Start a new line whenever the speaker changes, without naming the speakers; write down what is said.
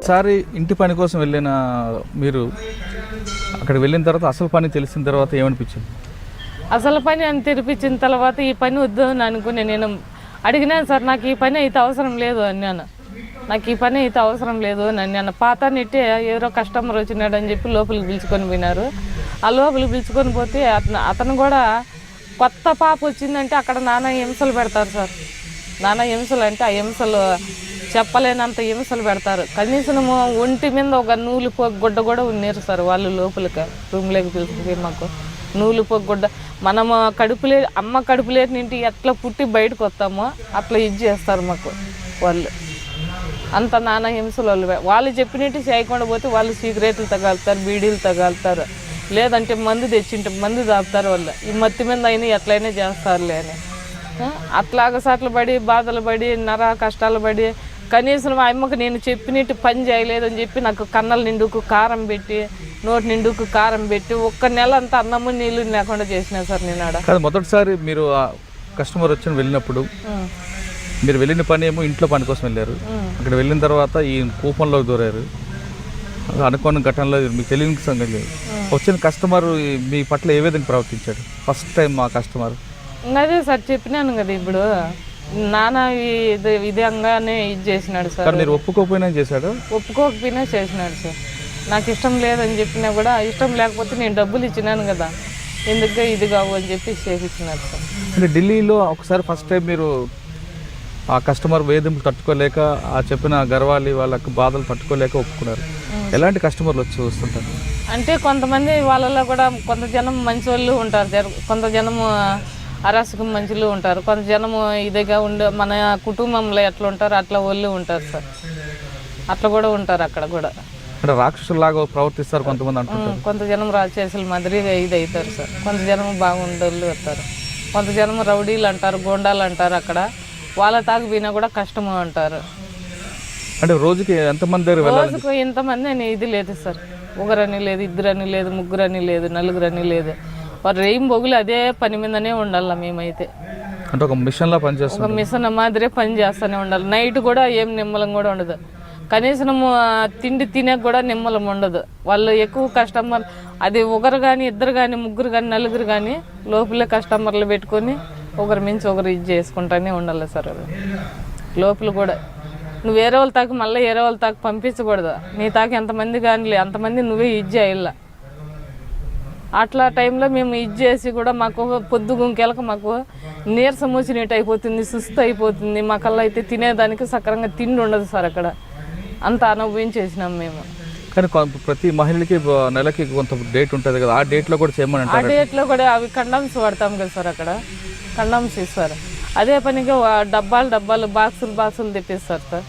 ఒకసారి ఇంటి పని కోసం వెళ్ళిన మీరు అక్కడికి వెళ్ళిన తర్వాత అసలు పని తెలిసిన తర్వాత ఏమనిపించింది?
అసలు పని అని తెరిపించిన తర్వాత ఈ పని వద్దు అని అనుకుని నేను అడిగినాను సార్, నాకు ఈ పని అయితే అవసరం లేదు అన్నాను. నాకు ఈ పని అయితే అవసరం లేదు అని అన్నాను. పాత నెట్టే ఎవరో కస్టమర్ వచ్చినాడు అని చెప్పి లోపలికి పిలుచుకొని పోయినారు. ఆ లోపలికి పిలుచుకొని పోతే అతను కూడా కొత్త పాప వచ్చిందంటే అక్కడ నానా హింసలు పెడతారు సార్. నానా హింసలు అంటే ఆ హింసలు చెప్పలేనంత హింసలు పెడతారు. కనీసం ఒంటి మీద ఒక నూలు గుడ్డ కూడా ఉన్నారు సార్. వాళ్ళు లోపలికి రూమ్లోకి పిలుచుకుపోయి మాకు నూలు గుడ్డ, మనము అమ్మ కడుపులేటి నుండి ఎట్లా పుట్టి బయటకు వస్తామో అట్లా ఇది చేస్తారు మాకు వాళ్ళు. అంత నానా హింసలు వాళ్ళు చెప్పినట్టు చేయకుండా పోతే వాళ్ళు సిగరెట్లు తగాలుతారు, బీడీలు తగాలుతారు, లేదంటే మందు తెచ్చింటే మందు తాపుతారు. వాళ్ళు ఈ మత్తి మీద అయినా ఎట్లయినా చేస్తారులే అని అట్లాగ సాట్లు పడి బాధలు పడి కష్టాలు పడి కనీసం మా అమ్మకు నేను చెప్పినట్టు పని చేయలేదని చెప్పి నాకు కన్నల నిండుకు కారం పెట్టి నోటి నిండుకు కారం పెట్టి ఒక్క నెల అంతా అన్నము నీళ్ళు లేకుండా చేసినా సార్ నేను ఆడ.
మొదటిసారి మీరు కస్టమర్ వచ్చి వెళ్ళినప్పుడు మీరు వెళ్ళిన పని ఏమో ఇంట్లో పని కోసం వెళ్ళారు. అక్కడ వెళ్ళిన తర్వాత ఈ కూపంలోకి దూరారు. అనుకోని ఘటనలో మీకు తెలియని సంగతి లేదు. వచ్చిన కస్టమర్ మీ పట్ల ఏ విధంగా ప్రవర్తించాడు ఫస్ట్ టైం మా కస్టమర్?
అదే సార్ చెప్పినాను కదా, ఇప్పుడు నాన్న విధంగానే ఇది చేసినాడు సార్.
మీరు ఒప్పుకోకపోయినా చేశాడు?
ఒప్పుకోకపోయినా చేసినాడు సార్. నాకు ఇష్టం లేదని చెప్పినా కూడా ఇష్టం లేకపోతే నేను డబ్బులు ఇచ్చినాను కదా, ఎందుకు ఇది కావు అని చెప్పి చేపించినాడు సార్.
అంటే ఢిల్లీలో ఒకసారి ఫస్ట్ టైం మీరు ఆ కస్టమర్ వేధింపులు తట్టుకోలేక ఆ చెప్పిన గర్వాలి వాళ్ళకి బాధలు తట్టుకోలేక ఒప్పుకున్నారు. ఎలాంటి కస్టమర్లు వచ్చి వస్తుంటారు
అంటే కొంతమంది వాళ్ళలో కూడా కొంత జనం మంచి వాళ్ళు ఉంటారు, కొంత జనము అరాచకం మంచిలు ఉంటారు, కొంత జనము ఇదిగా ఉండే మన కుటుంబంలో ఎట్లా ఉంటారు అట్లా వాళ్ళు ఉంటారు సార్. అట్లా కూడా ఉంటారు అక్కడ కూడా.
అంటే రాక్షసులాగా ప్రవర్తిస్తారు కొంతమంది అంటారు.
కొంత జనం రాక్షసుల మాదిరిగా ఇది అవుతారు సార్. కొంత జనం బాగుండోళ్ళు వస్తారు, కొంత జనం రౌడీలు అంటారు, గోండాలు అంటారు. అక్కడ వాళ్ళ తాగిపోయినా కూడా కష్టము అంటారు.
అంటే రోజుకి ఎంతమంది దగ్గర వెళ్ళాలి?
రోజుకు ఇంతమంది అని ఇది లేదు సార్. ఒకరని లేదు, ఇద్దరని లేదు, ముగ్గురని లేదు, నలుగురని లేదు. వారు రేయిం బొగులు అదే పని మీదనే ఉండాలి. మేమైతే
అంటే ఒక మిషన్లా పనిచేస్తాం,
ఒక మిషన్ మాదిరే పని చేస్తూనే ఉండాలి. నైట్ కూడా ఏం నిమ్మలం కూడా ఉండదు, కనీసం తిండి తినే కూడా నిమ్మలం ఉండదు. వాళ్ళు ఎక్కువ కస్టమర్ అది ఒకరు కానీ ఇద్దరు కానీ ముగ్గురు కానీ నలుగురు కానీ లోపలే కస్టమర్లు పెట్టుకొని ఒకరి మించి ఒకరు ఇది చేసుకుంటానే ఉండాలి సార్. లోపల కూడా నువ్వు వేరే వాళ్ళ తాకి మళ్ళీ వేరే వాళ్ళ తాకి పంపించకూడదు. నీ తాకి ఎంతమంది కానీ అంతమంది నువ్వే ఇది చేయాల. అట్లా టైంలో మేము ఇది చేసి కూడా మాకు పొద్దు గుంకెలక మాకు నీరసం వచ్చినట్టు అయిపోతుంది, సుస్థ అయిపోతుంది. మాకల్లా అయితే తినేదానికి సక్రంగా తిండి ఉండదు సార్. అక్కడ అంత అనుభవించేసినాం మేము.
కానీ ప్రతి మహిళకి నెలకి కొంత డేట్ ఉంటుంది కదా, ఆ డేట్లో కూడా చేయమని అంటారు.
ఆ డేట్లో కూడా అవి కండమ్స్ వాడతాం కదా సార్. అక్కడ కండమ్స్ ఇస్తారు. అదే పనిగా డబ్బాలు బాక్సులు తెప్పిస్తారు సార్.